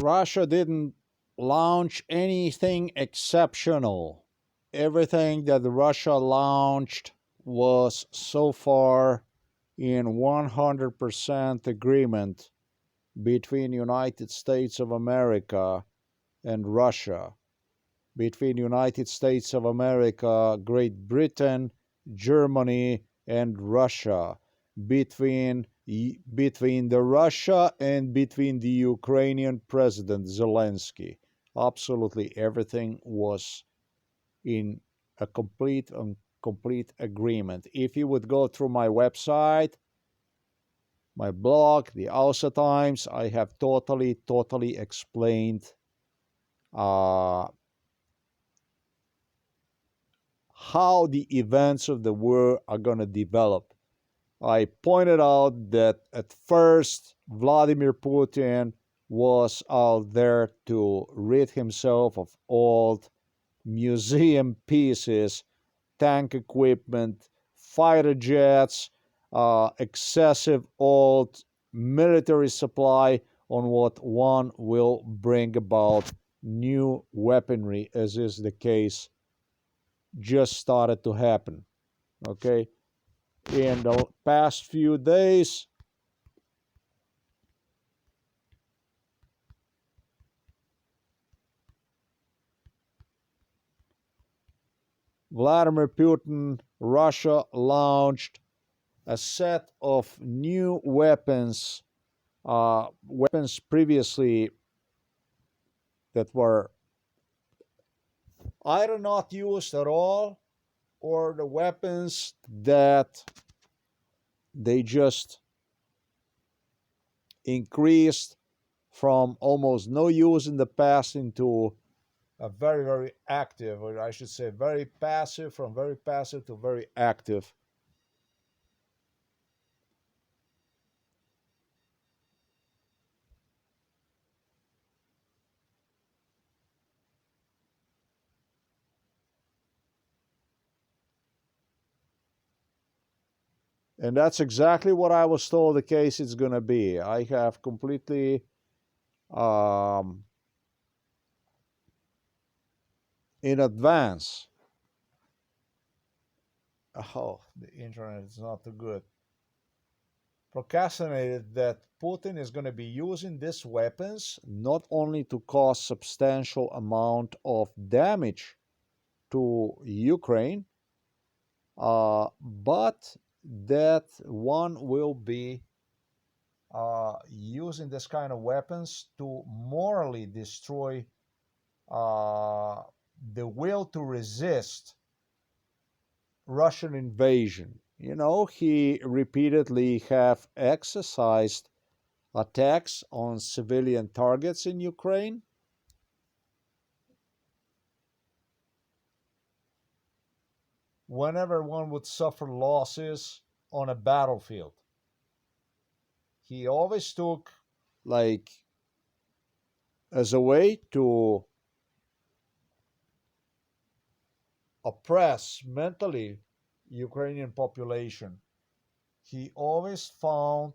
Russia didn't launch anything exceptional. Everything that Russia launched was so far in 100% agreement between United States of America and Russia, between United States of America, Great Britain, Germany, and Russia, between the Russia and between the Ukrainian President Zelensky. Absolutely everything was in a complete agreement. If you would go through my website, my blog, the Ausa Times, I have totally explained uh, how the events of the war are going to develop. I pointed out that at first Vladimir Putin was out there to rid himself of old museum pieces, tank equipment, fighter jets, excessive old military supply on what one will bring about new weaponry, as is the case just started to happen. Okay, in the past few days, Vladimir Putin, Russia launched a set of new weapons, weapons previously that were either not used at all or the weapons that they just increased from almost no use in the past into a very active, or I should say very passive, from very passive to very active. And that's exactly what I was told the case is going to be. I have completely um, in advance. Oh, the internet is not too good. Procrastinated that Putin is going to be using these weapons not only to cause substantial amount of damage to Ukraine, but that one will be using this kind of weapons to morally destroy uh, the will to resist Russian invasion. You know, he repeatedly have exercised attacks on civilian targets in Ukraine. Whenever one would suffer losses on a battlefield, he always took, like, as a way to oppress mentally Ukrainian population, he always found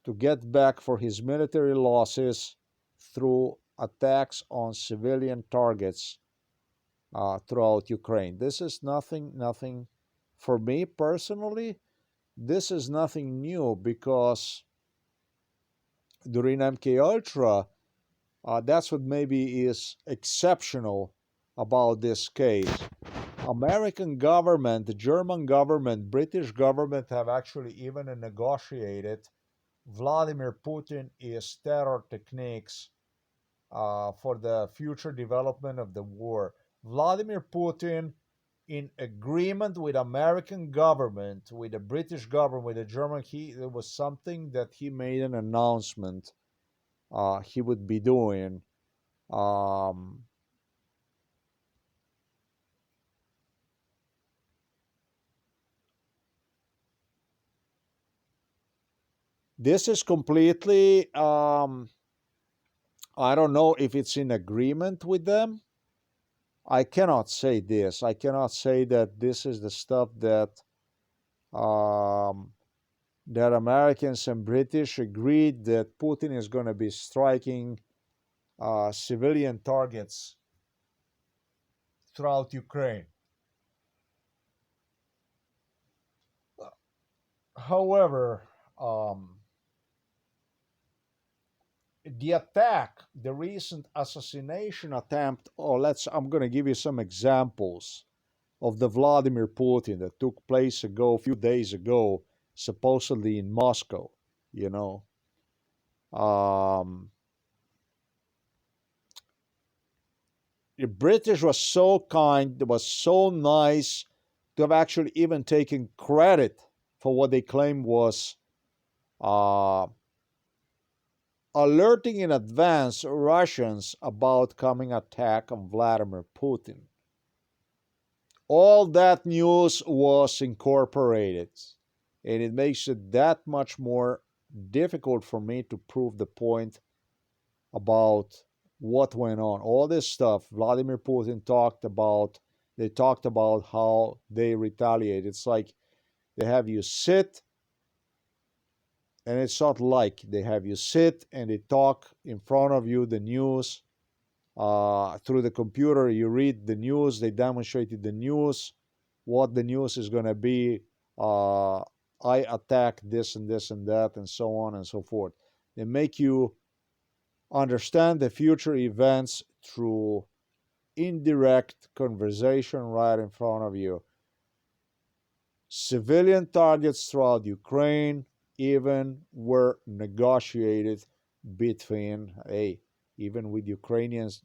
to get back for his military losses through attacks on civilian targets throughout Ukraine. This is nothing for me personally. This is nothing new because during MK Ultra, that's what maybe is exceptional about this case. American government, the German government, British government have actually even negotiated Vladimir Putin is terror techniques for the future development of the war. Vladimir Putin, in agreement with American government, with the British government, with the German, there was something that he made an announcement he would be doing. Um, this is completely, I don't know if it's in agreement with them. I cannot say this. I cannot say that this is the stuff um, that Americans and British agreed that Putin is going to be striking civilian targets throughout Ukraine. However, the attack, the recent assassination attempt, or I'm going to give you some examples of the Vladimir Putin that took place a few days ago, supposedly in Moscow. You know, um, the British was so kind, it was so nice to have actually even taken credit for what they claimed was uh, alerting in advance Russians about coming attack on Vladimir Putin. All that news was incorporated, and it makes it that much more difficult for me to prove the point about what went on. All this stuff Vladimir Putin talked about, they talked about how they retaliate. It's like they have you sit, and it's not like they have you sit and they talk in front of you the news through the computer. You read the news, they demonstrated the news, what the news is going to be. Uh, I attack this and this and that, and so on and so forth. They make you understand the future events through indirect conversation right in front of you. Civilian targets throughout Ukraine even were negotiated between, even with Ukrainians.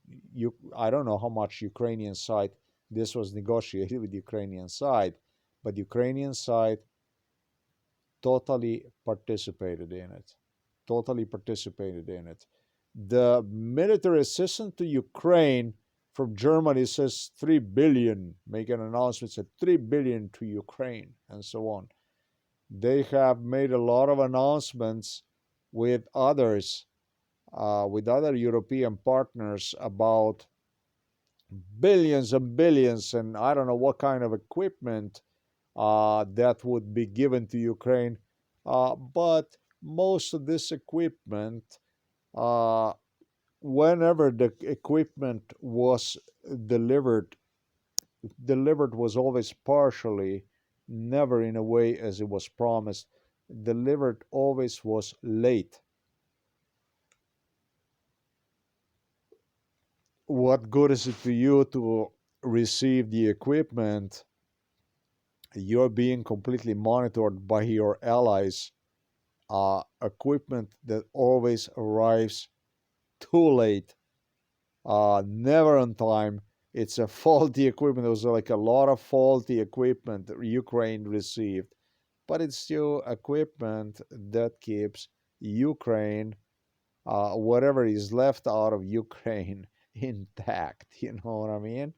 I don't know how much Ukrainian side this was negotiated with Ukrainian side, but Ukrainian side totally participated in it. Totally participated in it. The military assistance to Ukraine from Germany says 3 billion, make an announcement, said 3 billion to Ukraine, and so on. They have made a lot of announcements with others, with other European partners about billions and billions, and I don't know what kind of equipment that would be given to Ukraine. But most of this equipment, uh, whenever the equipment was delivered, delivered was always partially, never in a way as it was promised. Delivered always was late. What good is it to you to receive the equipment? You're being completely monitored by your allies. Equipment that always arrives too late, never on time. It's a faulty equipment. There was like a lot of faulty equipment that Ukraine received, but it's still equipment that keeps Ukraine, whatever is left out of Ukraine, intact. You know what I mean?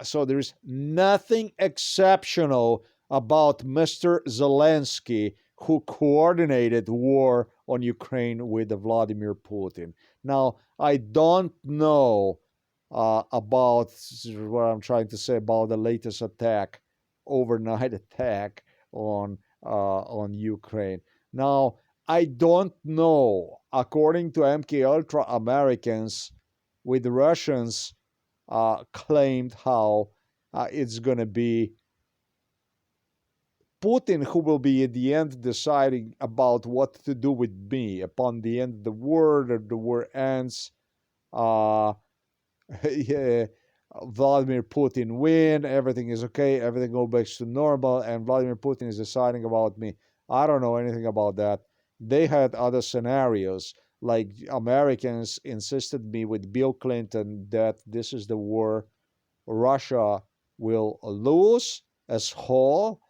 So there's nothing exceptional about Mr. Zelensky, who coordinated war on Ukraine with Vladimir Putin. Now, I don't know about what I'm trying to say about the latest attack, overnight attack on Ukraine. Now, I don't know. According to MK Ultra Americans, with Russians claimed how it's going to be Putin who will be at the end deciding about what to do with me upon the end of the war, or the war ends. Uh, yeah, Vladimir Putin win, everything is okay, everything goes back to normal, and Vladimir Putin is deciding about me. I don't know anything about that. They had other scenarios, like Americans insisted me with Bill Clinton that this is the war Russia will lose as whole.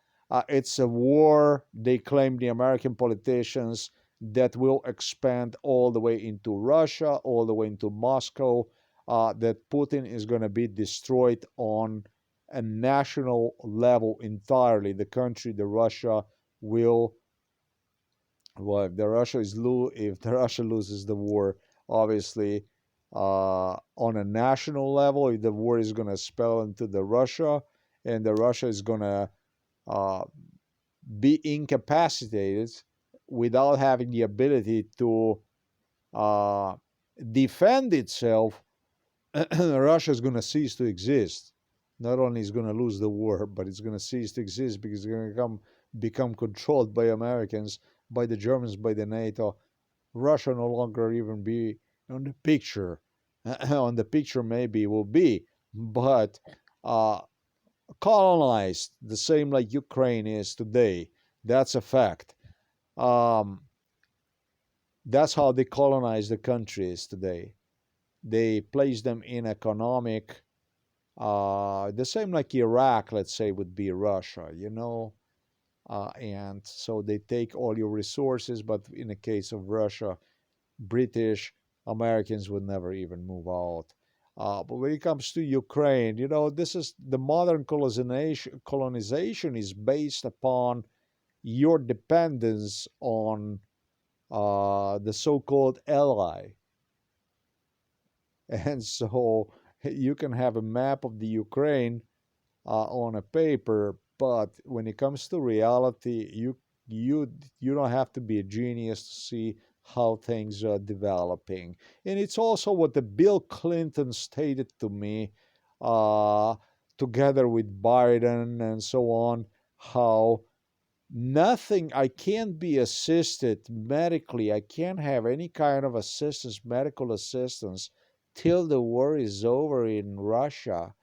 It's a war, they claim, the American politicians, that will expand all the way into Russia, all the way into Moscow, that Putin is going to be destroyed on a national level entirely. The country, the Russia, will, well, if the Russia loses the war, obviously, on a national level, if the war is going to spill into the Russia, and the Russia is going to uh, be incapacitated without having the ability to uh, defend itself, Russia is going to cease to exist. Not only is going to lose the war, but it's going to cease to exist because it's going to become controlled by Americans, by the Germans, by the NATO. Russia no longer even be on the picture. On the picture, maybe it will be, but uh, colonized the same like Ukraine is today. That's a fact. Um, that's how they colonize the countries today. They place them in economic, the same like Iraq, let's say, would be Russia, and so they take all your resources, but in the case of Russia, British, Americans would never even move out. But when it comes to Ukraine, this is the modern colonization. Colonization is based upon your dependence on the so-called ally, and so you can have a map of the Ukraine on a paper, but when it comes to reality, you don't have to be a genius to see how things are developing. And it's also what the Bill Clinton stated to me, uh, together with Biden and so on, how nothing, I can't be assisted medically, I can't have any kind of assistance, medical assistance, till the war is over in Russia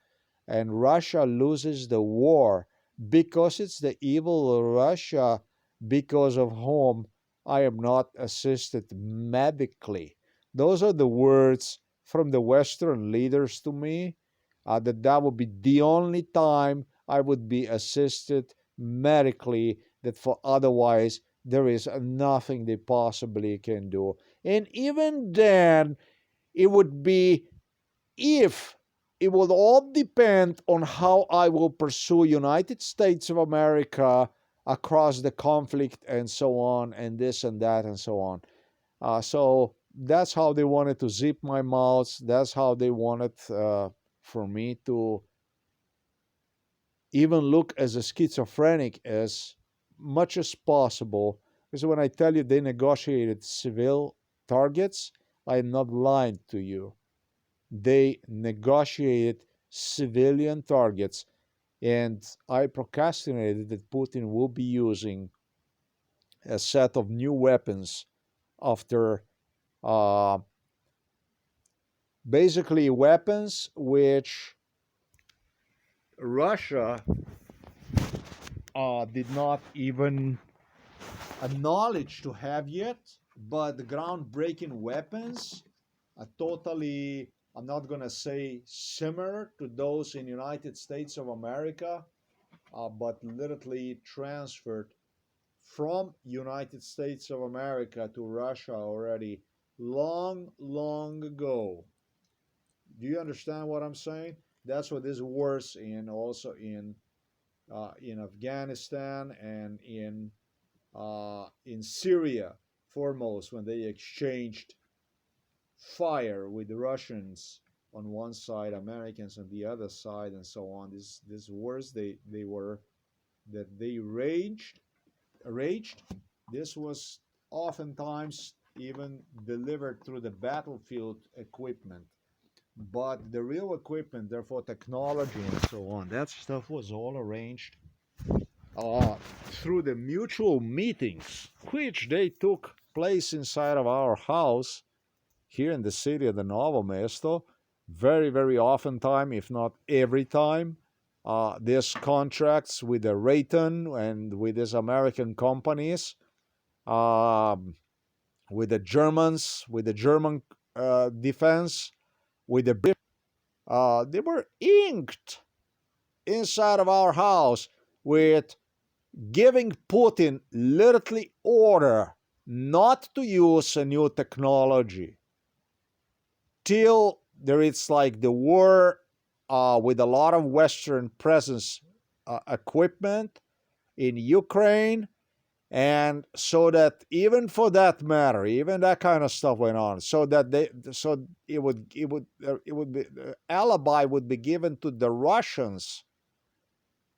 and Russia loses the war, because it's the evil Russia, because of whom I am not assisted medically. Those are the words from the Western leaders to me, that would be the only time I would be assisted medically, that for otherwise there is nothing they possibly can do. And even then, it would be, if it will all depend on how I will pursue United States of America across the conflict and so on, and this and that and so on. So that's how they wanted to zip my mouth. That's how they wanted for me to even look as a schizophrenic as much as possible. Because when I tell you they negotiated civil targets, I am not lying to you. They negotiated civilian targets, and I procrastinated that Putin will be using a set of new weapons after, uh, basically weapons which Russia did not even acknowledge to have yet, but the groundbreaking weapons are totally, I'm not going to say similar to those in United States of America, but literally transferred from United States of America to Russia already long, long ago. Do you understand what I'm saying? That's what this wars in, also in Afghanistan and in Syria, foremost, when they exchanged fire with the Russians on one side, Americans on the other side, and so on. These wars they were that they raged. This was oftentimes even delivered through the battlefield equipment. But the real equipment, therefore technology and so on, that stuff was all arranged uh, through the mutual meetings, which they took place inside of our house here in the city of the Novo Mesto, very, very often time, if not every time. These contracts with the Raytheon and with these American companies, um, with the Germans, with the German defense, with the they were inked inside of our house with giving Putin literally order not to use a new technology till there is like the war with a lot of Western presence equipment in Ukraine, and so that even for that matter, even that kind of stuff went on, so that it would be the alibi would be given to the Russians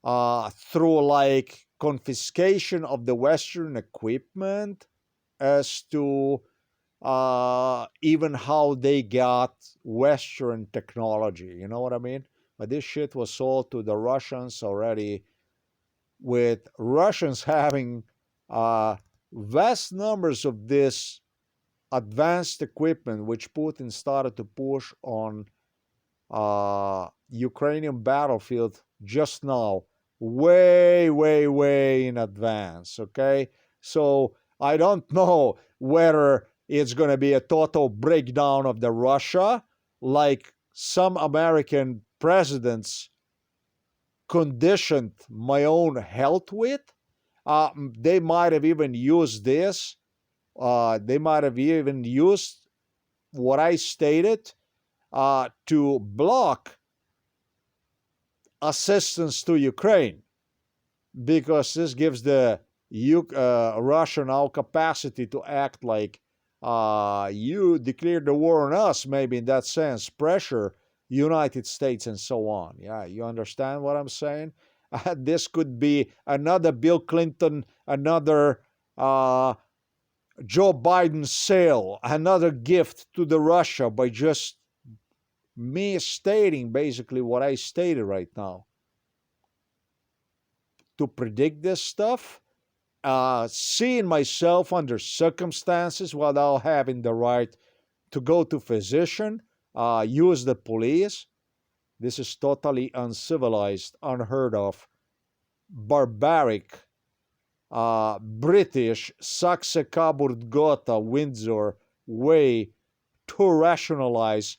through like confiscation of the Western equipment as to even how they got Western technology. You know what I mean? But this shit was sold to the Russians already, with Russians having vast numbers of this advanced equipment, which Putin started to push on Ukrainian battlefield just now, way, way, way in advance. Okay, so I don't know whether it's going to be a total breakdown of the Russia, like some American presidents conditioned my own health with. They might have even used this. They might have even used what I stated to block assistance to Ukraine, because this gives the Russia now capacity to act like you declared the war on us, maybe in that sense, pressure United States and so on. Yeah, you understand what I'm saying? This could be another Bill Clinton, another Joe Biden sale, another gift to the Russia by just me stating basically what I stated right now. To predict this stuff, seeing myself under circumstances without having the right to go to physician, use the police. This is totally uncivilized, unheard of, barbaric, British, Saxe Coburg Gotha, Windsor way to rationalize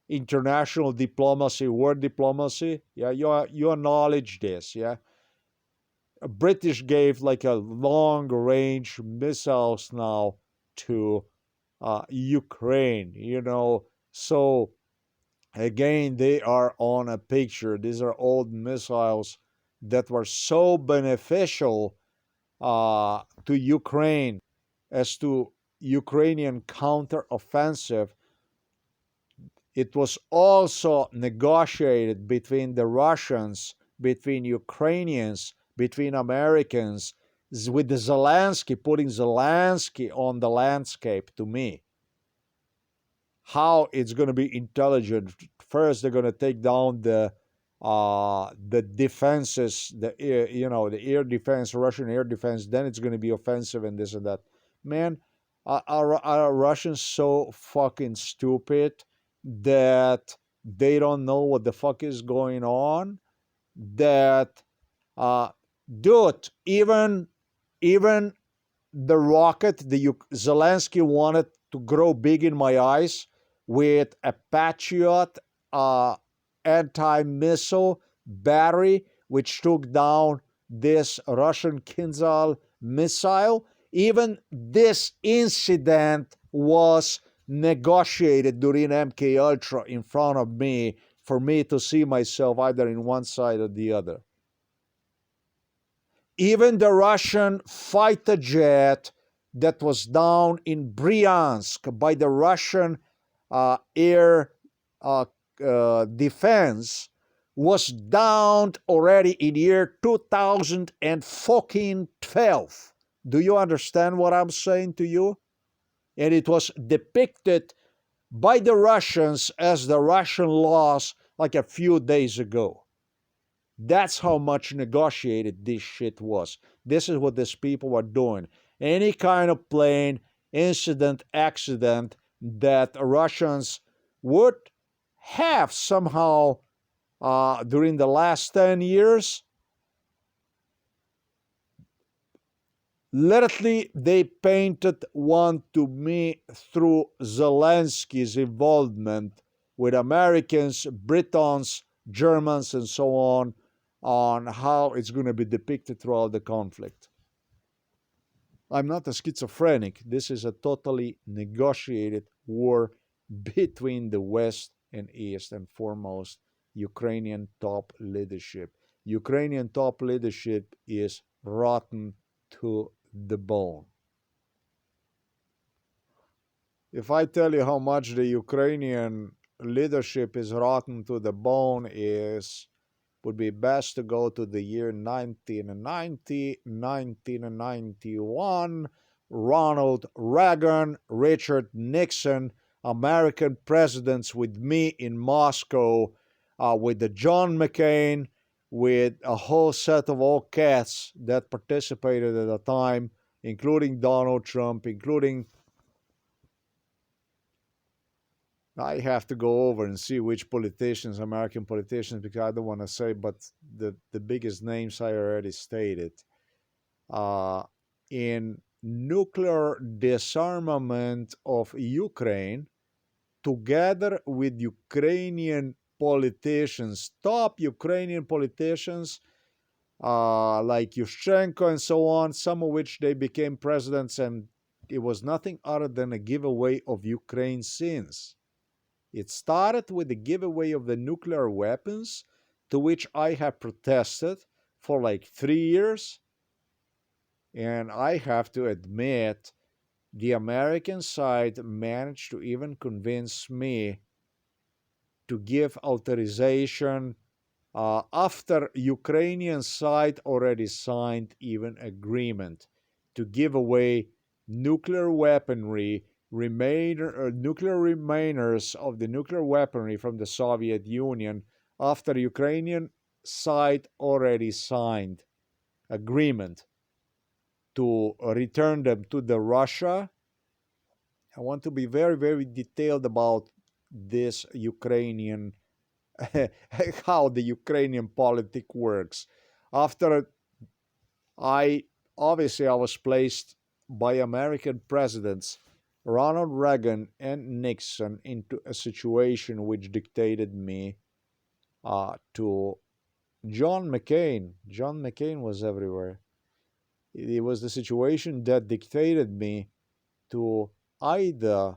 international diplomacy, war diplomacy. Yeah, you acknowledge this, yeah? British gave like a long range missiles now to Ukraine, you know. So again, they are on a picture. These are old missiles that were so beneficial to Ukraine as to Ukrainian counteroffensive. It was also negotiated between the Russians, between Ukrainians, between Americans, with the Zelensky, putting Zelensky on the landscape to me. How it's going to be intelligent. First, they're going to take down the defenses, the air, the air defense, Russian air defense. Then it's going to be offensive and this and that. Man, are Russians so fucking stupid that they don't know what the fuck is going on? That, uh, dude, even the rocket, the Zelensky wanted to grow big in my eyes with a Patriot anti-missile battery, which took down this Russian Kinzhal missile. Even this incident was negotiated during MK Ultra in front of me for me to see myself either in one side or the other. Even the Russian fighter jet that was down in Bryansk by the Russian air defense was downed already in year 2012. Do you understand what I'm saying to you? And it was depicted by the Russians as the Russian loss like a few days ago. That's how much negotiated this shit was. This is what these people were doing. Any kind of plane incident, accident that Russians would have somehow during the last 10 years, literally they painted one to me through Zelensky's involvement with Americans, Britons, Germans, and so on how it's going to be depicted throughout the conflict. I'm not a schizophrenic. This is a totally negotiated war between the West and East, and foremost, Ukrainian top leadership. Ukrainian top leadership is rotten to the bone. If I tell you how much the Ukrainian leadership is rotten to the bone, would be best to go to the year 1990, 1991, Ronald Reagan, Richard Nixon, American presidents with me in Moscow, with the John McCain, with a whole set of all cats that participated at the time, including Donald Trump, including, I have to go over and see which politicians, American politicians, because I don't want to say, but the biggest names I already stated. In nuclear disarmament of Ukraine, together with Ukrainian politicians, top Ukrainian politicians like Yushchenko and so on, some of which they became presidents, and it was nothing other than a giveaway of Ukraine's sins. It started with the giveaway of the nuclear weapons, to which I have protested for like 3 years. And I have to admit, the American side managed to even convince me to give authorization after Ukrainian side already signed even agreement to give away nuclear weaponry, nuclear remainers of the nuclear weaponry from the Soviet Union after Ukrainian side already signed agreement to return them to the Russia. I want to be very, very detailed about this Ukrainian, how the Ukrainian politic works. After I was placed by American presidents Ronald Reagan and Nixon into a situation which dictated me to John McCain. John McCain was everywhere. It was the situation that dictated me to either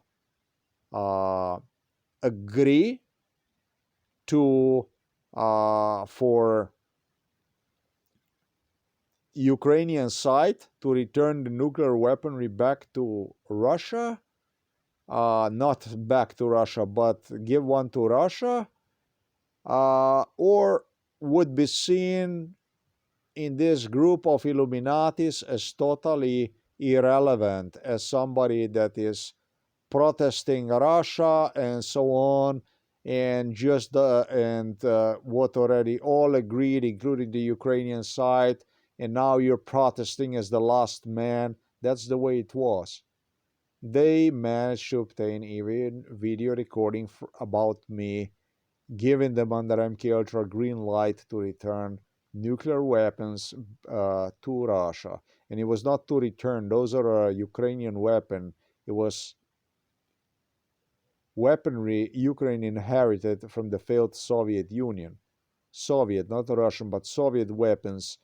agree to for Ukrainian side to return the nuclear weaponry back to Russia, not back to Russia, but give one to Russia, or would be seen in this group of Illuminatis as totally irrelevant, as somebody that is protesting Russia and so on, and just what already all agreed, including the Ukrainian side, and now you're protesting as the last man. That's the way it was. They managed to obtain even video recording about me giving them under MK Ultra green light to return nuclear weapons to Russia. And it was not to return; those are a Ukrainian weapon. It was weaponry Ukraine inherited from the failed Soviet Union. Soviet, not Russian, but Soviet weapons,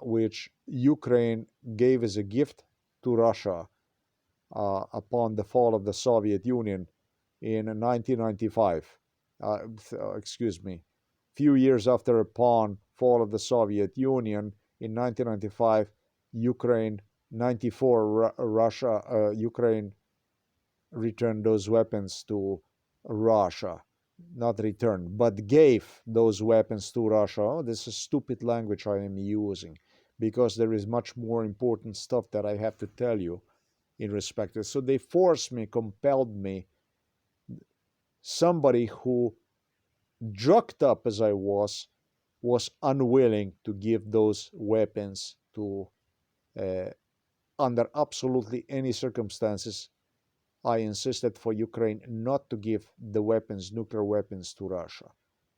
which Ukraine gave as a gift to Russia upon the fall of the Soviet Union in 1995. Excuse me, few years after upon fall of the Soviet Union in 1995, Ukraine, 94, Russia, Ukraine returned those weapons to Russia. Not returned, but gave those weapons to Russia. Oh, this is stupid language I am using, because there is much more important stuff that I have to tell you in respect to it. So they forced me, compelled me, somebody who, drugged up as I was unwilling to give those weapons to, under absolutely any circumstances. I insisted for Ukraine not to give the weapons, nuclear weapons, to Russia.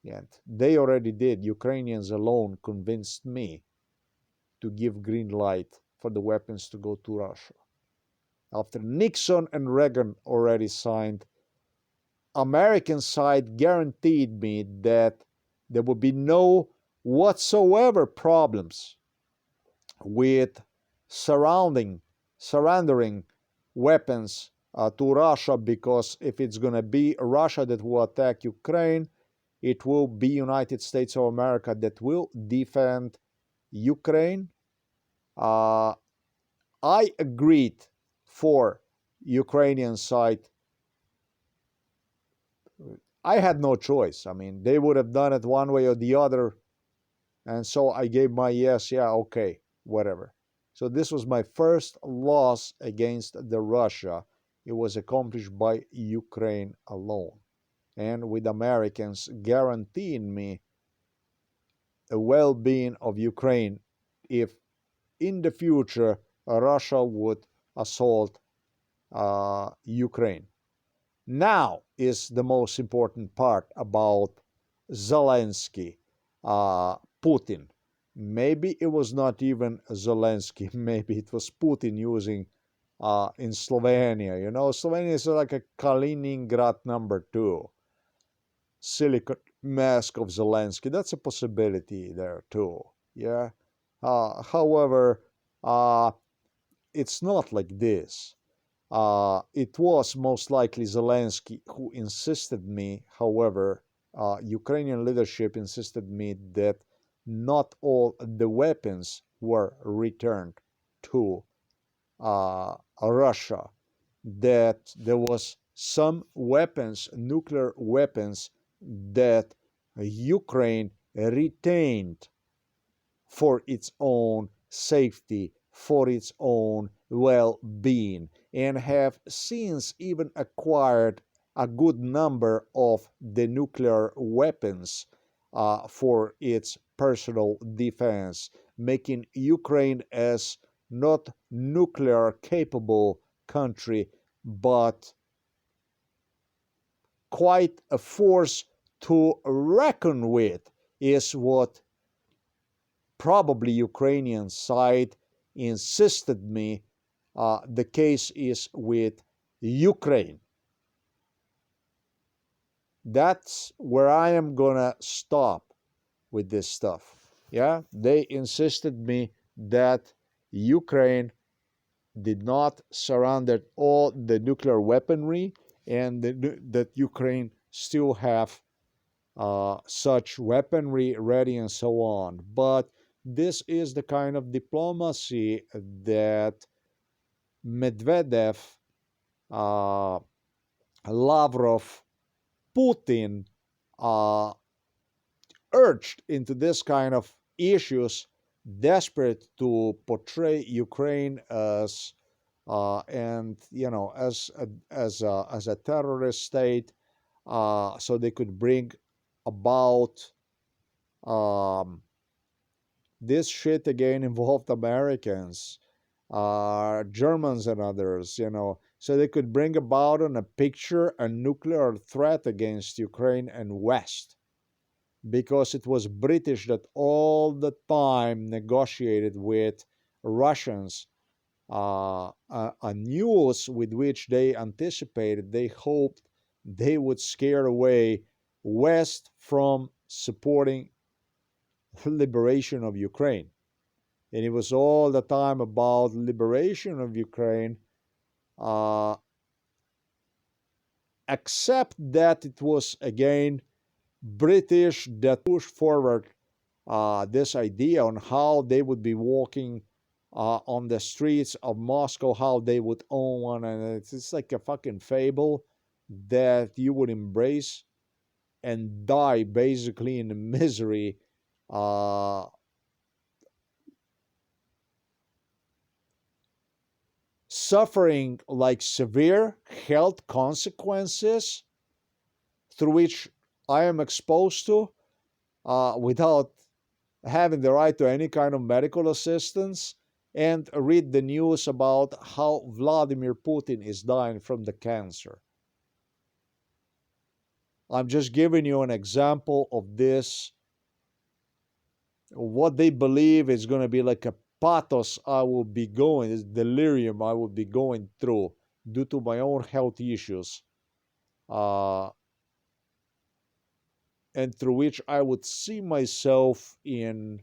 And they already did. Ukrainians alone convinced me to give green light for the weapons to go to Russia. After Nixon and Reagan already signed, American side guaranteed me that there would be no whatsoever problems with surrendering weapons to Russia, because if it's going to be Russia that will attack Ukraine, it will be United States of America that will defend Ukraine. I agreed for Ukrainian side. I had no choice. I mean, they would have done it one way or the other. And so I gave my yes, yeah, okay, whatever. So this was my first loss against the Russia. It was accomplished by Ukraine alone, and with Americans guaranteeing me the well-being of Ukraine if in the future Russia would assault Ukraine. Now is the most important part about Zelensky, Putin. Maybe it was not even Zelensky. Maybe it was Putin using in Slovenia. You know, Slovenia is like a Kaliningrad #2. Silicon mask of Zelensky. That's a possibility there too. Yeah. However, uh, it's not like this. It was most likely Zelensky who insisted me, however, Ukrainian leadership insisted me that not all the weapons were returned to Russia, that there was some weapons, nuclear weapons, that Ukraine retained for its own safety, for its own well-being, and have since even acquired a good number of the nuclear weapons for its personal defense, making Ukraine as not nuclear capable country, but quite a force to reckon with, is what probably Ukrainian side insisted me. The case is with Ukraine. That's where I am gonna stop with this stuff. Yeah, they insisted me that Ukraine did not surrender all the nuclear weaponry, and that Ukraine still have such weaponry ready and so on. But this is the kind of diplomacy that Medvedev, uh, Lavrov, Putin uh, urged into this kind of issues, desperate to portray Ukraine as and as a terrorist state, so they could bring about um, this shit again involved Americans, Germans, and others, so they could bring about in a picture a nuclear threat against Ukraine and West, because it was British that all the time negotiated with Russians a news with which they anticipated, they hoped they would scare away West from supporting liberation of Ukraine. And it was all the time about liberation of Ukraine, uh, except that it was again British that pushed forward this idea on how they would be walking on the streets of Moscow, how they would own one, and it's like a fucking fable that you would embrace and die basically in misery, suffering like severe health consequences through which I am exposed to without having the right to any kind of medical assistance, and read the news about how Vladimir Putin is dying from the cancer. I'm just giving you an example of this, what they believe is going to be like a pathos I will be going, this delirium I will be going through due to my own health issues, and through which I would see myself in,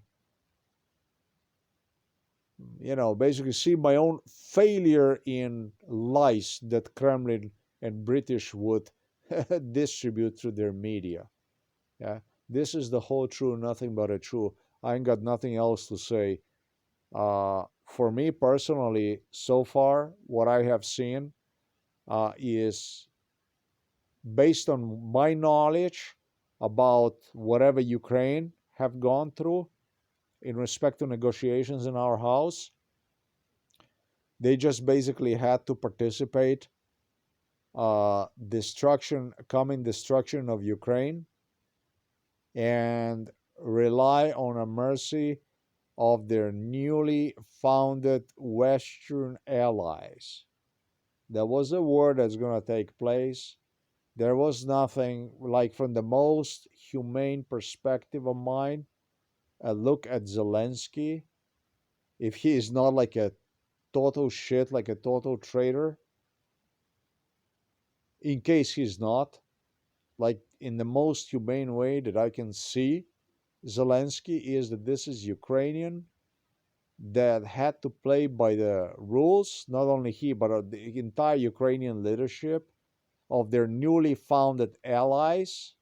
basically see my own failure in lies that Kremlin and British would distribute through their media. Yeah, this is the whole true, nothing but a true. I ain't got nothing else to say. For me personally, so far, what I have seen is based on my knowledge about whatever Ukraine have gone through in respect to negotiations in our house. They just basically had to participate coming destruction of Ukraine, and rely on a mercy of their newly founded Western allies. There was a war that's going to take place. There was nothing like, from the most humane perspective of mine, a look at Zelensky. If he is not like a total shit, like a total traitor, in case he's not, like in the most humane way that I can see, Zelensky is that this is Ukrainian that had to play by the rules, not only he, but the entire Ukrainian leadership of their newly founded allies,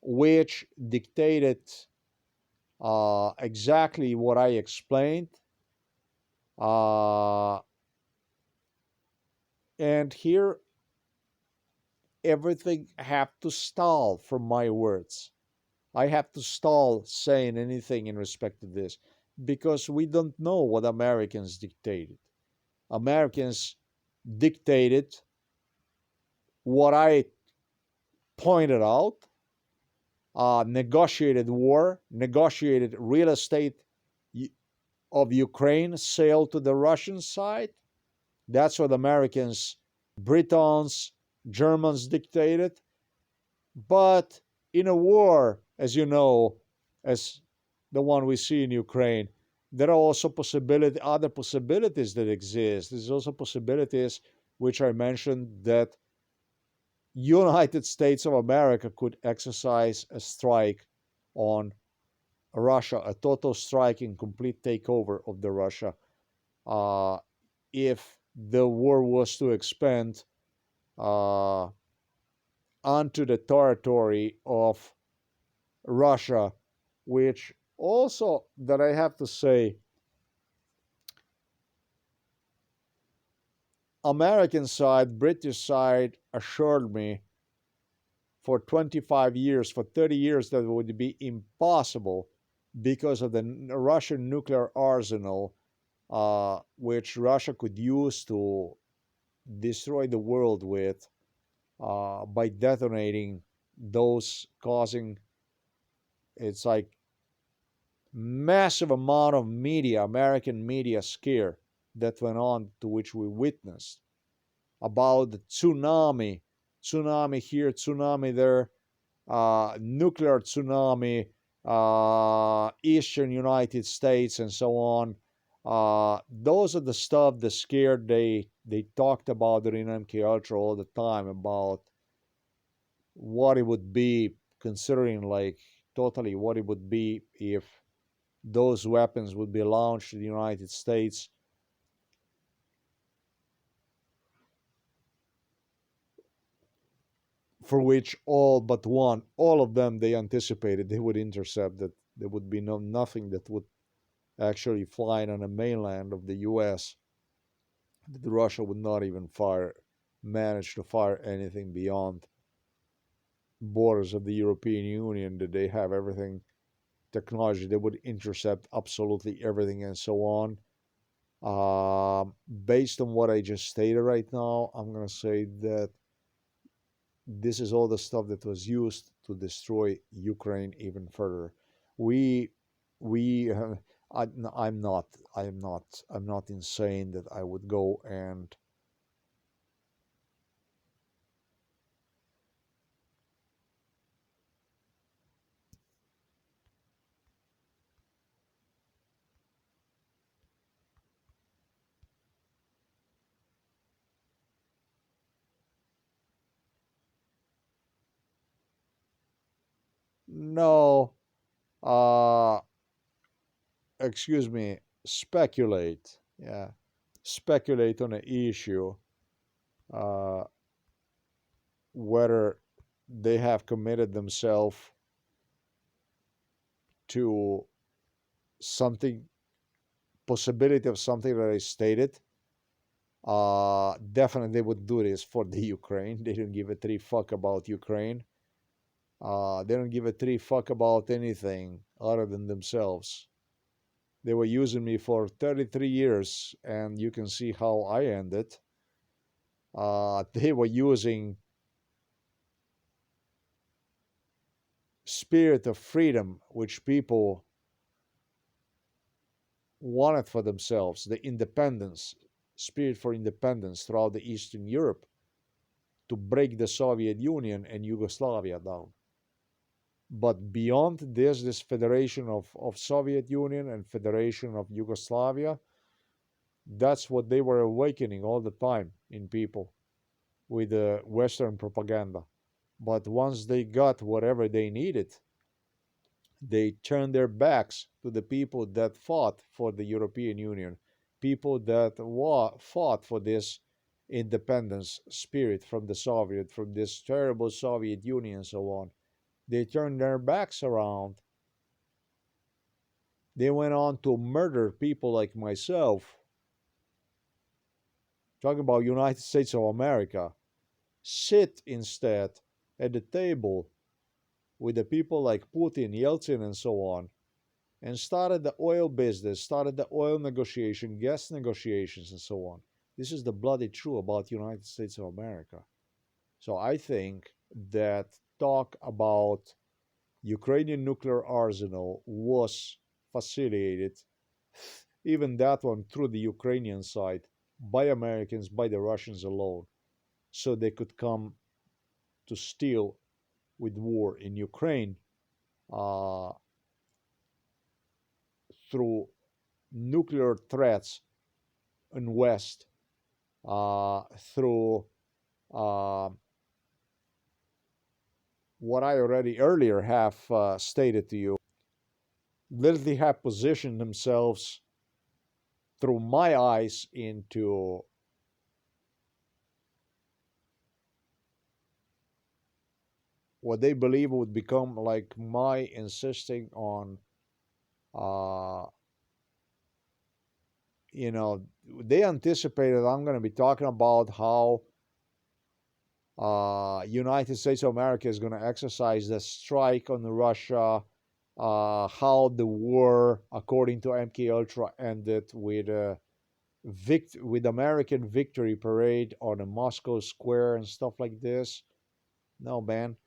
which dictated exactly what I explained. Uh, and here, everything have to stall from my words. I have to stall saying anything in respect to this, because we don't know what Americans dictated. Americans dictated what I pointed out, negotiated war, negotiated real estate of Ukraine sale to the Russian side. That's what Americans, Britons, Germans dictated. But in a war, as you know, as the one we see in Ukraine, there are also other possibilities that exist. There's also possibilities which I mentioned, that United States of America could exercise a strike on Russia, a total strike and complete takeover of the Russia, uh, if the war was to expand uh, onto the territory of Russia, which also, that I have to say, American side, British side assured me for 25 years, for 30 years, that it would be impossible because of the Russian nuclear arsenal, which Russia could use to destroy the world with, by detonating those, causing, it's like, massive amount of media, American media scare that went on, to which we witnessed, about the tsunami here, tsunami there, nuclear tsunami, eastern United States, and so on. Those are the stuff, the scare they talked about during MK Ultra all the time, about what it would be, considering, like, totally what it would be if those weapons would be launched in the United States, for which all but one, all of them, they anticipated they would intercept, that there would be nothing that would actually fly on the mainland of the US, that Russia would not even manage to fire anything beyond borders of the European Union, that they have everything, technology, they would intercept absolutely everything, and so on. Based on what I just stated right now, I'm going to say that this is all the stuff that was used to destroy Ukraine even further. We, we, I, I'm not insane that I would go and no, uh, excuse me, speculate, yeah, speculate on an issue, uh, whether they have committed themselves to something, possibility of something that I stated. Definitely they would do this for the Ukraine. They don't give a three fuck about Ukraine. They don't give a three fuck about anything other than themselves. They were using me for 33 years, and you can see how I ended. They were using spirit of freedom, which people wanted for themselves, the independence, spirit for independence throughout the Eastern Europe, to break the Soviet Union and Yugoslavia down. But beyond this federation of Soviet Union and federation of Yugoslavia, that's what they were awakening all the time in people with the Western propaganda. But once they got whatever they needed, they turned their backs to the people that fought for the European Union, people that fought for this independence spirit from the Soviet, from this terrible Soviet Union and so on. They turned their backs around. They went on to murder people like myself. Talking about United States of America. Sit instead at the table with the people like Putin, Yeltsin, and so on, and started the oil business, started the oil negotiation, gas negotiations, and so on. This is the bloody truth about United States of America. So I think that talk about Ukrainian nuclear arsenal was facilitated, even that one through the Ukrainian side, by Americans, by the Russians alone, so they could come to steal with war in Ukraine uh, through nuclear threats in West, through uh, what I already earlier have stated to you. Literally have positioned themselves through my eyes into what they believe would become like my insisting on, uh, you know, they anticipated I'm going to be talking about how United States of America is going to exercise the strike on Russia, how the war, according to MK Ultra, ended with with American victory parade on a Moscow Square and stuff like this. No, man.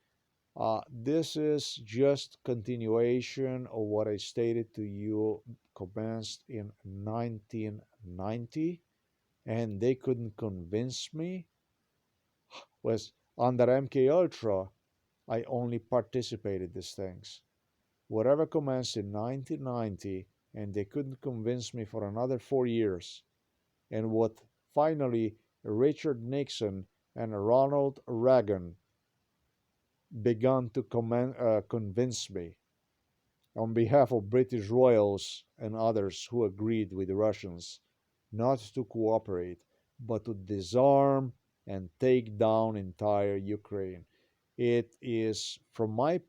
This is just continuation of what I stated to you, commenced in 1990, and they couldn't convince me. Was under MK Ultra, I only participated these things. Whatever commenced in 1990, and they couldn't convince me for another 4 years. And what finally Richard Nixon and Ronald Reagan began to convince me on behalf of British royals and others who agreed with the Russians not to cooperate, but to disarm and take down entire Ukraine. It is, from my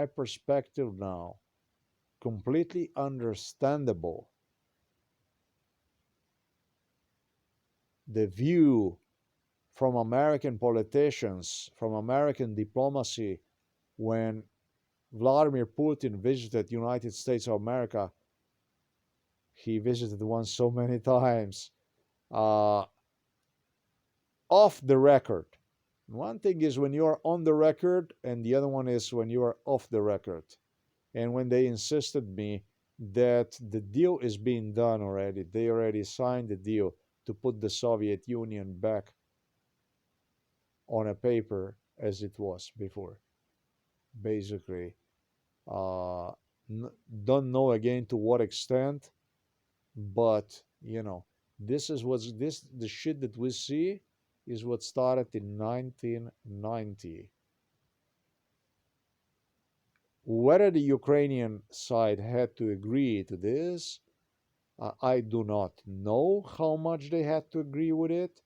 perspective now, completely understandable the view from American politicians, from American diplomacy, when Vladimir Putin visited United States of America. He visited once so many times, uh, off the record. One thing is when you are on the record, and the other one is when you are off the record. And when they insisted me that the deal is being done already, they already signed the deal to put the Soviet Union back on a paper as it was before. Basically, uh, don't know again to what extent, but this is what's this the shit that we see is what started in 1990. Whether the Ukrainian side had to agree to this, I do not know how much they had to agree with it.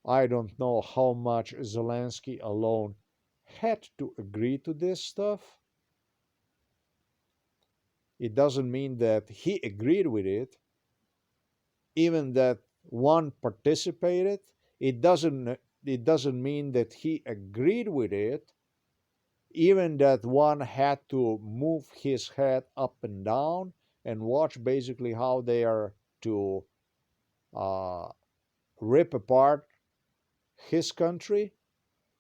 I don't know how much Zelensky alone had to agree to this stuff. It doesn't mean that he agreed with it, even that one participated. It doesn't mean that he agreed with it, even that one had to move his head up and down and watch basically how they are to uh, rip apart his country,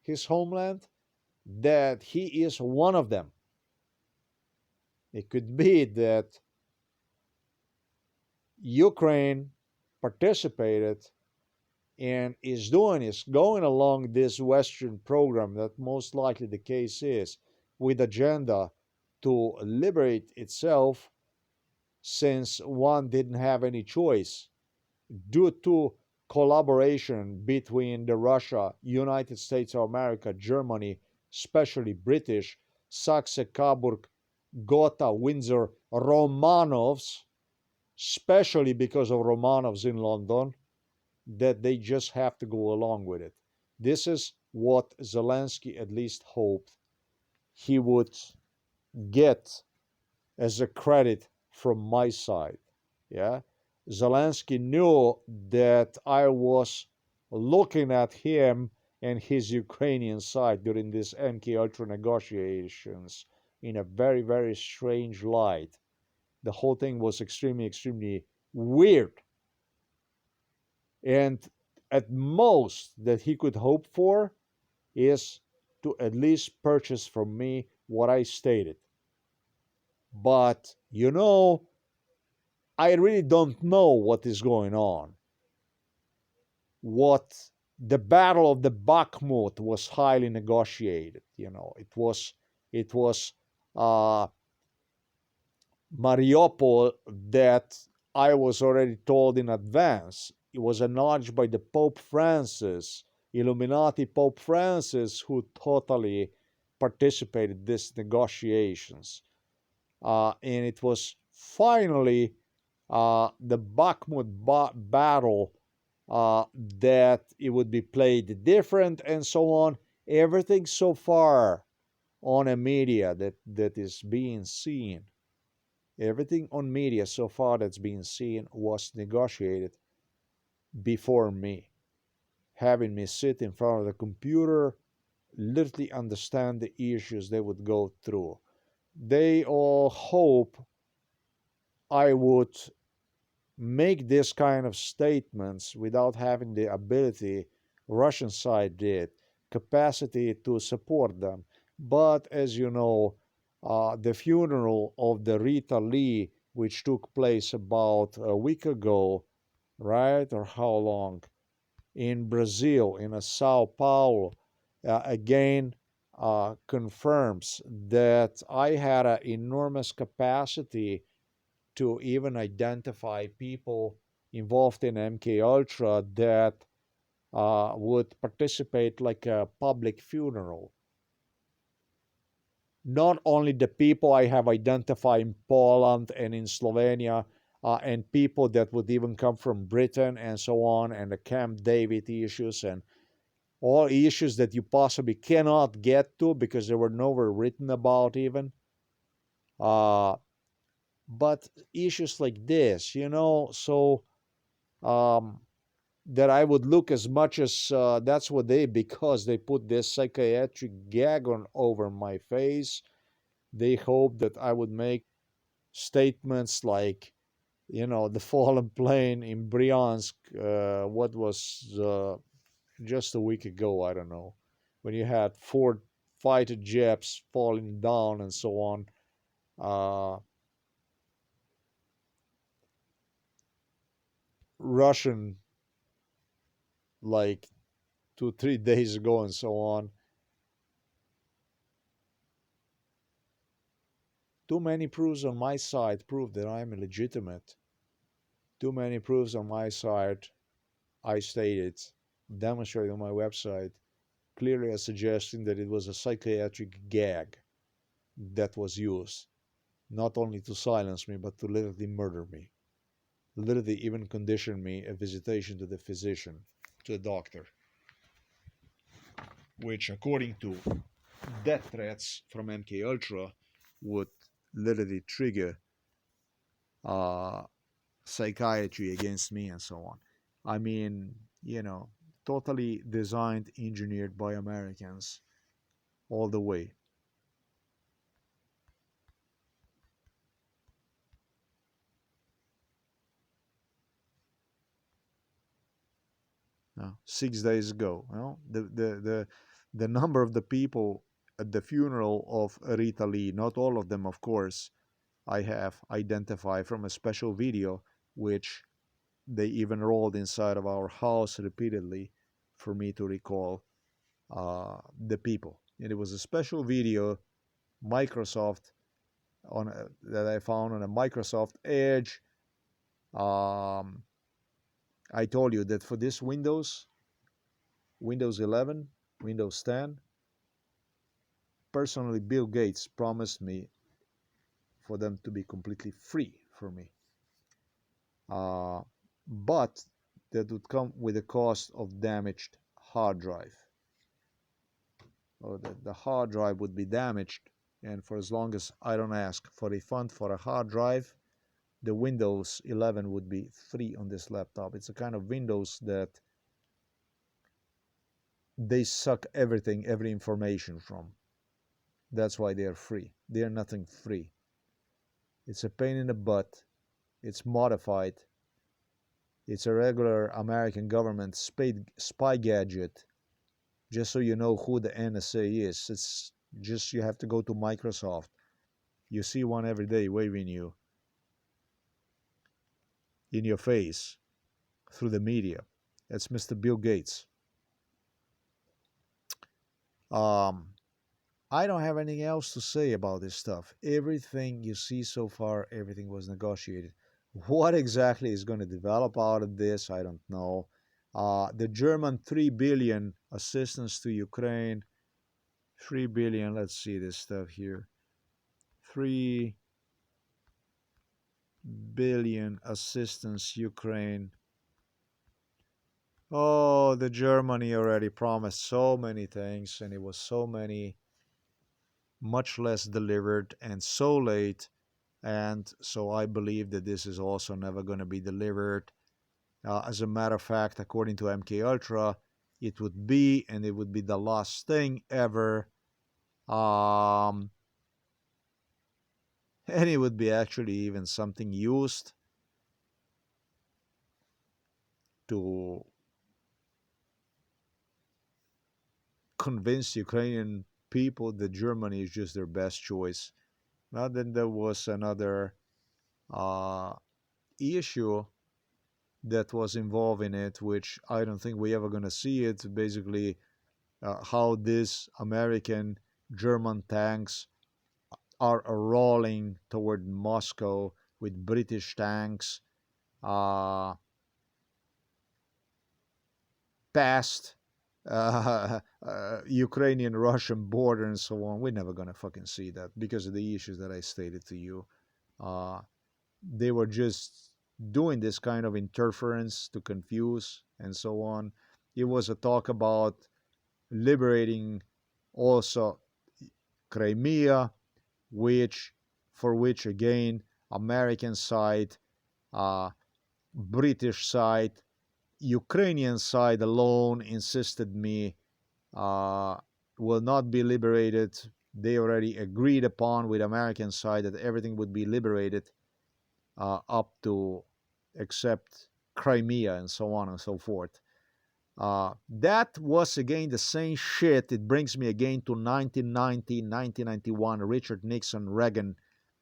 his homeland, that he is one of them. It could be that Ukraine participated and is going along this Western program, that most likely the case is, with agenda to liberate itself, since one didn't have any choice due to collaboration between the Russia, United States of America, Germany, especially British, Saxe Coburg, Gotha, Windsor, Romanovs, especially because of Romanovs in London, that they just have to go along with it. This is what Zelensky at least hoped he would get as a credit from my side. Yeah. Zelensky knew that I was looking at him and his Ukrainian side during these MK Ultra negotiations in a very, very strange light. The whole thing was extremely, extremely weird. And at most that he could hope for is to at least purchase from me what I stated. But, I really don't know what is going on. What the Battle of the Bakhmut was highly negotiated. It was uh, Mariupol that I was already told in advance. It was acknowledged by the Pope Francis, Illuminati Pope Francis, who totally participated in these negotiations. And it was finally the Bakhmut battle that it would be played different and so on. Everything so far on a media that is being seen, everything on media so far that's being seen was negotiated before me, having me sit in front of the computer, literally understand the issues they would go through. They all hope I would make this kind of statements without having the ability, Russian side did, capacity to support them. But as you know, the funeral of the Rita Lee, which took place about a week ago, right, or how long, in Brazil, in a Sao Paulo, again confirms that I had an enormous capacity to even identify people involved in MK Ultra that would participate like a public funeral. Not only the people I have identified in Poland and in Slovenia, and people that would even come from Britain and so on, and the Camp David issues and all issues that you possibly cannot get to because they were nowhere written about even. Uh, but issues like this, so um, that I would look as much as that's what because they put this psychiatric gag on over my face. They hope that I would make statements like, the fallen plane in Bryansk, what was just a week ago, I don't know, when you had 4 fighter jets falling down and so on. Russian, like 2 3 days ago and so on. Too many proofs on my side prove that I'm illegitimate. Too many proofs on my side, I stated, demonstrated on my website, clearly as suggesting that it was a psychiatric gag that was used, not only to silence me, but to literally murder me. Literally even condition me a visitation to the physician, to the doctor, which according to death threats from MK Ultra would literally trigger uh, psychiatry against me and so on. I mean, totally designed, engineered by Americans all the way. 6 days ago. The number of the people at the funeral of Rita Lee, not all of them, of course, I have identified from a special video, which they even rolled inside of our house repeatedly for me to recall the people. And it was a special video, Microsoft, that I found on a Microsoft Edge. I told you that for this Windows 11, Windows 10, personally, Bill Gates promised me for them to be completely free for me. But that would come with the cost of damaged hard drive. Or the hard drive would be damaged, and for as long as I don't ask for a refund for a hard drive, the Windows 11 would be free on this laptop. It's a kind of Windows that they suck everything, every information from. That's why they're free. They're nothing free. It's a pain in the butt. It's modified. It's a regular American government spy gadget. Just so you know who the NSA is. It's just, you have to go to Microsoft. You see one every day waving you in your face through the media. That's Mr. Bill Gates. I don't have anything else to say about this stuff. Everything you see so far, everything was negotiated. What exactly is going to develop out of this, I don't know. The German 3 billion assistance to Ukraine. 3 billion, let's see this stuff here. 3 billion assistance Ukraine. Oh, the Germany already promised so many things, and it was so many, much less delivered, and so late. And so I believe that this is also never going to be delivered. As a matter of fact, according to MK Ultra, it would be, and it would be the last thing ever. And it would be actually even something used to convince Ukrainian people that Germany is just their best choice. Now, then there was another issue that was involved in it, which I don't think we're ever going to see it. Basically, how these American German tanks are rolling toward Moscow with British tanks past Ukrainian-Russian border and so on. We're never going to fucking see that because of the issues that I stated to you. They were just doing this kind of interference to confuse and so on. It was a talk about liberating also Crimea, for which again, American side, British side, Ukrainian side alone insisted me will not be liberated. They already agreed upon with American side that everything would be liberated up to except Crimea and so on and so forth. That was again the same shit. It brings me again to 1990, 1991, Richard Nixon, Reagan,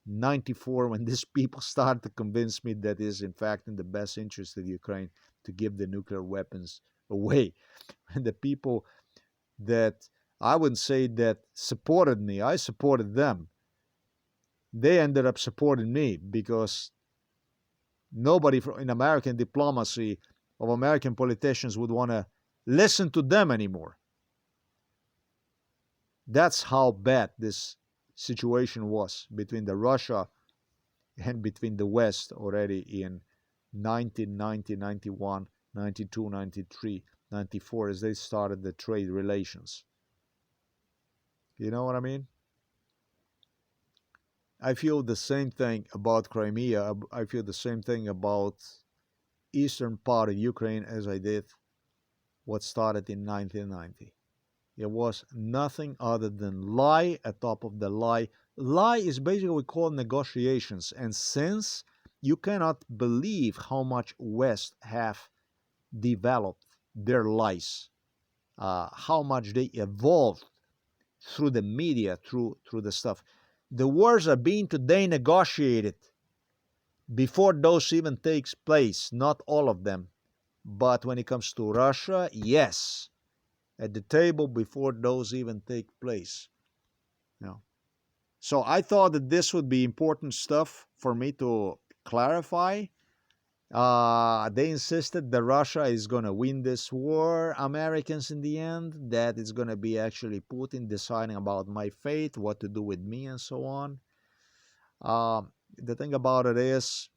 94, when these people started to convince me that it is in fact in the best interest of Ukraine to give the nuclear weapons away. And the people that, I wouldn't say that supported me, I supported them. They ended up supporting me because nobody in American diplomacy of American politicians would want to listen to them anymore. That's how bad this situation was between the Russia and between the West already in 1990, 91, 92, 93, 94 as they started the trade relations. You know what I mean? I feel the same thing about Crimea. I feel the same thing about eastern part of Ukraine as I did what started in 1990. It was nothing other than lie atop of the lie. Lie is basically what we call negotiations. And since you cannot believe how much West have developed their lies, how much they evolved through the media, through the stuff. The wars are being today negotiated before those even takes place. Not all of them, but when it comes to Russia, yes, at the table before those even take place. You know. So I thought that this would be important stuff for me to clarify. They insisted that Russia is going to win this war, Americans in the end, that it's going to be actually Putin deciding about my fate, what to do with me, and so on. The thing about it is,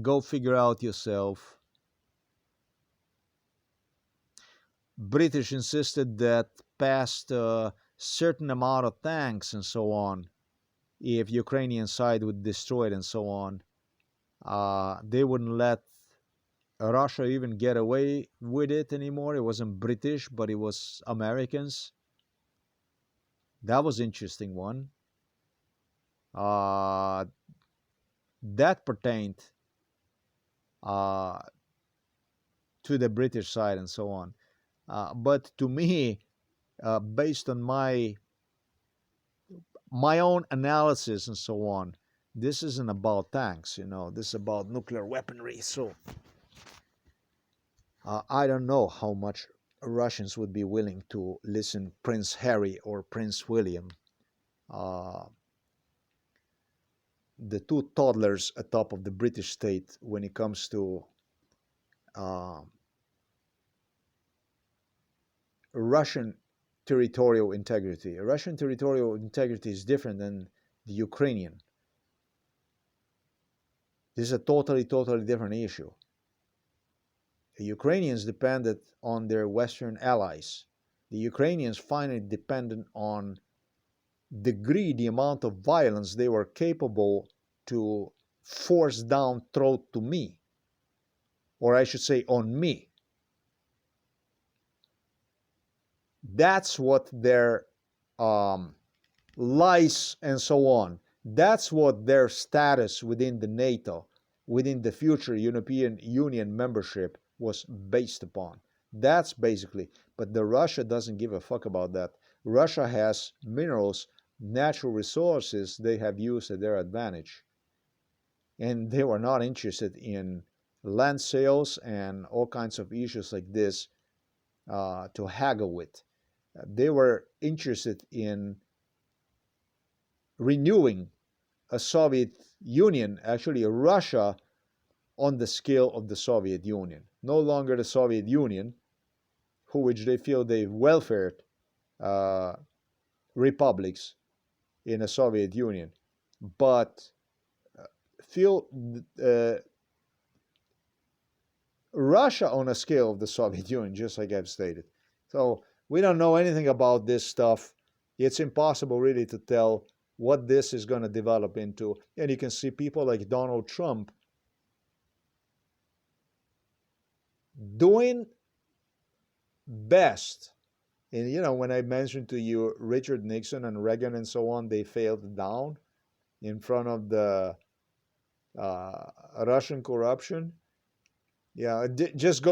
go figure out yourself. British insisted that past a certain amount of tanks and so on, if Ukrainian side would destroy it and so on, they wouldn't let Russia even get away with it anymore. It wasn't British, but it was Americans. That was interesting one. That pertained to the British side and so on. But to me, based on my own analysis and so on, this isn't about tanks, this is about nuclear weaponry. So I don't know how much Russians would be willing to listen Prince Harry or Prince William, the two toddlers atop of the British state when it comes to Russian territorial integrity. Russian territorial integrity is different than the Ukrainian. This is a totally different issue. The Ukrainians depended on their Western allies. The Ukrainians finally depended on the amount of violence they were capable to force down throat to me, or I should say on me. That's what their lies and so on, that's what their status within the NATO, within the future European Union membership was based upon. That's basically, but the Russia doesn't give a fuck about that. Russia has minerals, natural resources they have used at their advantage. And they were not interested in land sales and all kinds of issues like this to haggle with. They were interested in renewing a Soviet Union, actually Russia, on the scale of the Soviet Union. No longer the Soviet Union, which they feel they welfared republics in a Soviet Union, but feel Russia on a scale of the Soviet Union, just like I've stated. So we don't know anything about this stuff. It's impossible really to tell what this is going to develop into. And you can see people like Donald Trump doing best. And when I mentioned to you Richard Nixon and Reagan and so on, they failed down in front of the Russian corruption. Yeah, just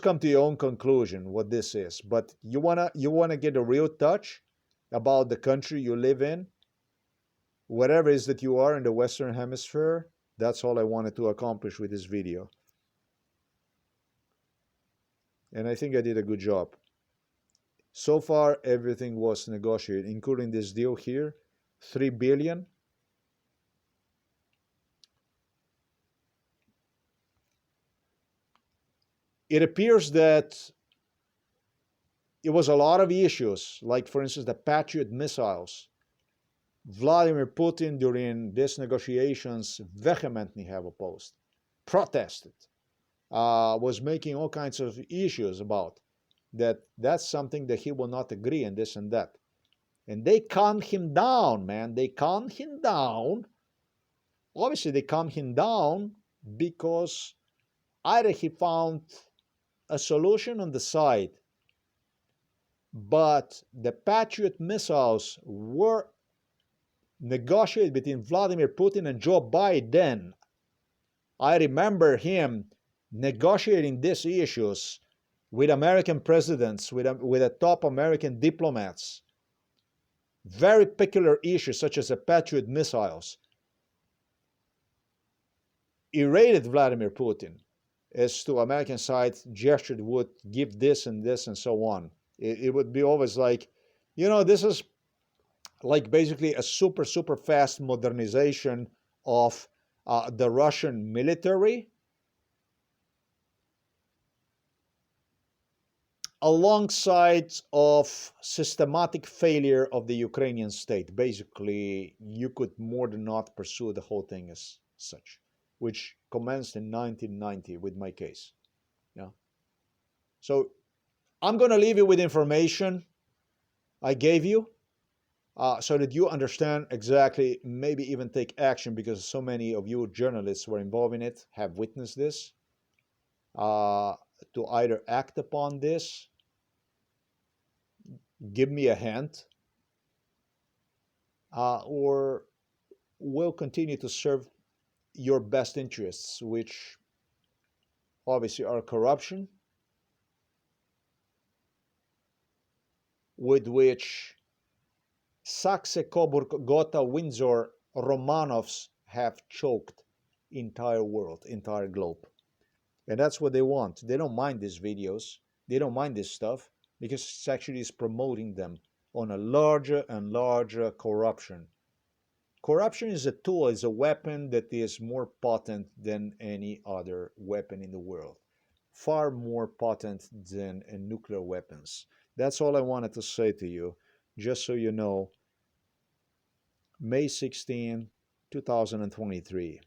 come to your own conclusion what this is. But you wanna get a real touch about the country you live in, whatever it is that you are in the Western Hemisphere. That's all I wanted to accomplish with this video, and I think I did a good job. So far, everything was negotiated, including this deal here, $3 billion. It appears that it was a lot of issues, like, for instance, the Patriot missiles. Vladimir Putin, during these negotiations, vehemently have opposed, protested, was making all kinds of issues about that. That's something that he will not agree and this and that. And they calmed him down, man. They calmed him down. Obviously, they calmed him down because either he found a solution on the side, but the Patriot missiles were negotiated between Vladimir Putin and Joe Biden. I remember him negotiating these issues with American presidents, with top American diplomats. Very peculiar issues such as the Patriot missiles. He rated Vladimir Putin as to American side gestured would give this and this and so on. It would be always like, this is like basically a super fast modernization of the Russian military alongside of systematic failure of the Ukrainian state. Basically, you could more than not pursue the whole thing as such, which commenced in 1990 with my case. Yeah. So I'm going to leave you with information I gave you so that you understand exactly, maybe even take action, because so many of you journalists were involved in it, have witnessed this, to either act upon this, give me a hint, or will continue to serve your best interests, which obviously are corruption, with which Saxe, Coburg, Gotha, Windsor, Romanovs have choked entire world, entire globe. And that's what they want. They don't mind these videos. They don't mind this stuff because it's actually is promoting them on a larger and larger corruption. Corruption is a tool, is a weapon that is more potent than any other weapon in the world. Far more potent than nuclear weapons. That's all I wanted to say to you, just so you know. May 16, 2023.